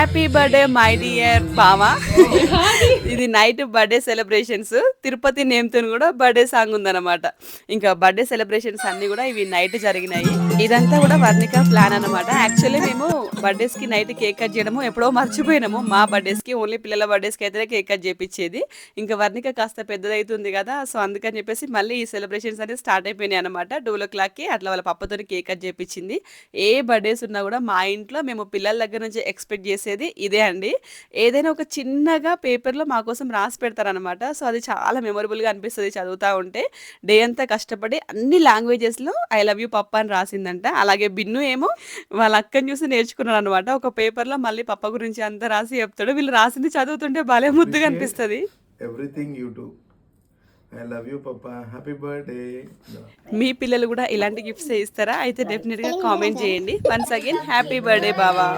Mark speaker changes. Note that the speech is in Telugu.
Speaker 1: హ్యాపీ బర్త్డే మై డియర్ బావా. ఇది నైట్ బర్త్డే సెలబ్రేషన్స్, తిరుపతి నేమ్తో కూడా బర్త్డే సాంగ్ ఉందన్నమాట. ఇంకా బర్త్డే సెలబ్రేషన్స్ అన్ని కూడా ఇవి నైట్ జరిగినాయి. ఇదంతా కూడా వర్ణిక ప్లాన్ అన్నమాట. యాక్చువల్లీ మేము బర్త్డేస్ కి నైట్ కేక్ కట్ చేయడము ఎప్పుడో మర్చిపోయినాము. మా బర్త్డేస్ కి ఓన్లీ పిల్లల బర్త్డేస్ కి అయితే కేక్ కట్ చేపించేది. ఇంకా వర్ణిక కాస్త పెద్దదవుతుంది కదా, సో అందుకని చెప్పేసి మళ్ళీ ఈ సెలబ్రేషన్స్ అనేది స్టార్ట్ అయిపోయినాయి అనమాట. 12 o'clockకి అట్లా వాళ్ళ పప్పతో కేక్ కట్ చేపించింది. ఏ బర్త్డేస్ ఉన్నా కూడా మా ఇంట్లో మేము పిల్లల దగ్గర నుంచి ఎక్స్పెక్ట్ చేసేది ఇదే అండి. ఏదైనా ఒక చిన్నగా పేపర్లో మా కోసం రాసి పెడతారనమాట. సో అది చాలా మెమొరబుల్గా అనిపిస్తుంది చదువుతూ ఉంటే. డే అంతా కష్టపడి అన్ని లాంగ్వేజెస్లో ఐ లవ్ యూ పప్ప అని రాసిందంట. అలాగే బిన్ను ఏమో వాళ్ళ అక్కని చూసి నేర్చుకున్నాడు అనమాట. ఒక పేపర్లో మళ్ళీ పప్ప గురించి అంతా రాసి చెప్తాడు. వీళ్ళు రాసింది చదువుతుంటే భలే ముద్దుగా అనిపిస్తుంది.
Speaker 2: Everything you do. I love you papa, happy birthday.
Speaker 1: మీ పిల్లలు కూడా ఇలాంటి గిఫ్ట్స్ ఇస్తారా? అయితే డెఫినెట్గా కామెంట్ చేయండి. వన్స్ అగైన్ హ్యాపీ బర్త్డే బావా.